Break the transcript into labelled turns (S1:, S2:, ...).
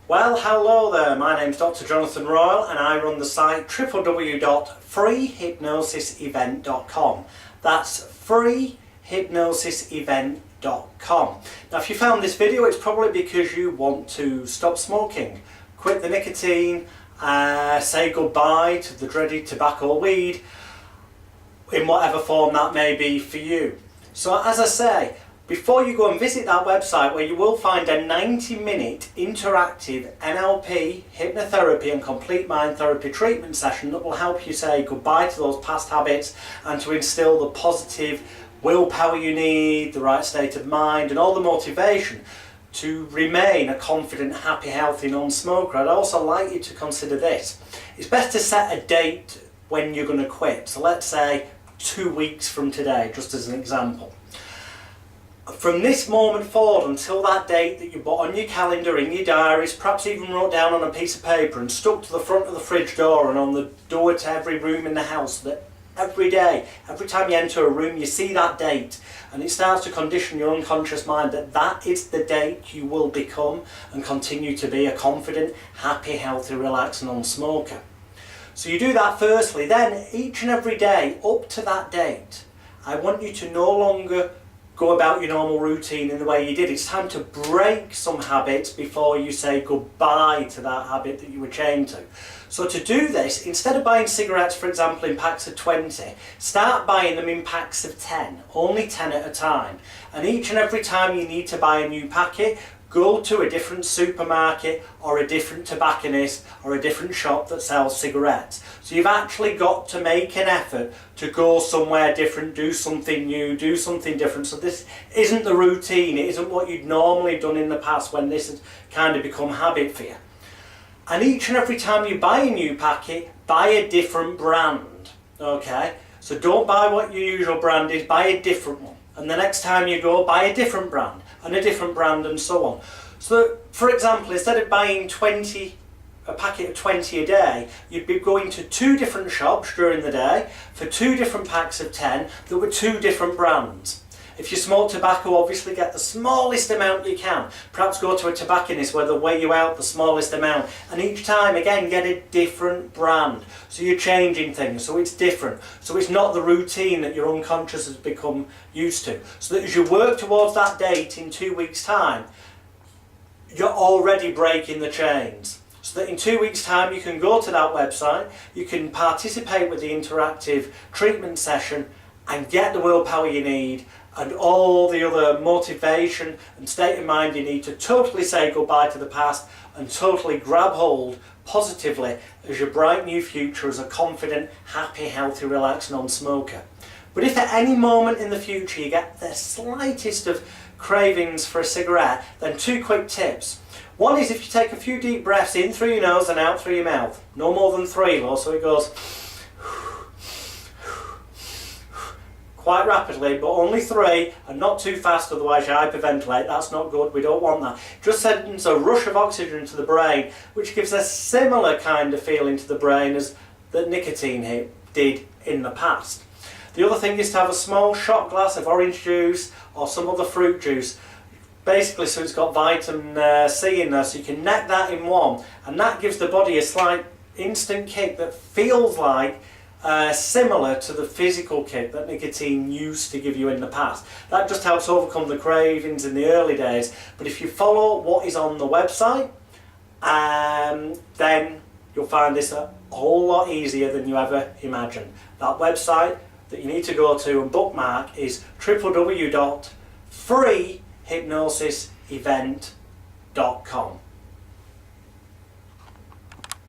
S1: Well, hello there, my name's Dr. Jonathan Royal and I run the site www.freehypnosisevent.com. That's freehypnosisevent.com. Now if you found this video, it's probably because you want to stop smoking, quit the nicotine, say goodbye to the dreaded tobacco or weed, in whatever form that may be for you. So as I say, before you go and visit that website where you will find a 90-minute interactive NLP, hypnotherapy and complete mind therapy treatment session that will help you say goodbye to those past habits and to instill the positive willpower you need, the right state of mind and all the motivation to remain a confident, happy, healthy non-smoker, I'd also like you to consider this. It's best to set a date when you're going to quit. So let's say 2 weeks from today, just as an example. From this moment forward until that date that you put on your calendar, in your diaries, perhaps even wrote down on a piece of paper and stuck to the front of the fridge door and on the door to every room in the house, so that every day, every time you enter a room, you see that date and it starts to condition your unconscious mind that that is the date you will become and continue to be a confident, happy, healthy, relaxed non-smoker. So you do that firstly, then each and every day up to that date, I want you to no longer go about your normal routine in the way you did. It's time to break some habits before you say goodbye to that habit that you were chained to. So to do this, instead of buying cigarettes, for example, in packs of 20, start buying them in packs of 10, only 10 at a time. And each and every time you need to buy a new packet, go to a different supermarket or a different tobacconist or a different shop that sells cigarettes. So you've actually got to make an effort to go somewhere different, do something new, do something different. So this isn't the routine, it isn't what you'd normally done in the past when this has kind of become habit for you. And each and every time you buy a new packet, buy a different brand, okay? So don't buy what your usual brand is, buy a different one. And the next time you go, buy a different brand and a different brand and so on. So for example, instead of buying a packet of 20 a day, you'd be going to 2 different shops during the day for 2 different packs of 10 that were 2 different brands. If you smoke tobacco, obviously get the smallest amount you can. Perhaps go to a tobacconist where they'll weigh you out the smallest amount. And each time, again, get a different brand. So you're changing things, so it's different. So it's not the routine that your unconscious has become used to. So that as you work towards that date in 2 weeks' time, you're already breaking the chains. So that in 2 weeks' time you can go to that website, you can participate with the interactive treatment session and get the willpower you need and all the other motivation and state of mind you need to totally say goodbye to the past and totally grab hold positively as your bright new future as a confident, happy, healthy, relaxed non-smoker. But if at any moment in the future you get the slightest of cravings for a cigarette, then 2 quick tips. One is if you take a few deep breaths in through your nose and out through your mouth. No more than 3 though, so it goes quite rapidly, but only 3 and not too fast, otherwise you hyperventilate. That's not good, we don't want that. Just sends a rush of oxygen to the brain, which gives a similar kind of feeling to the brain as that nicotine did in the past. The other thing is to have a small shot glass of orange juice or some other fruit juice, basically so it's got vitamin C in there, so you can neck that in one, and that gives the body a slight instant kick that feels like similar to the physical kick that nicotine used to give you in the past. That just helps overcome the cravings in the early days, but if you follow what is on the website, then you'll find this a whole lot easier than you ever imagined. That website that you need to go to and bookmark is www.freehypnosisevent.com.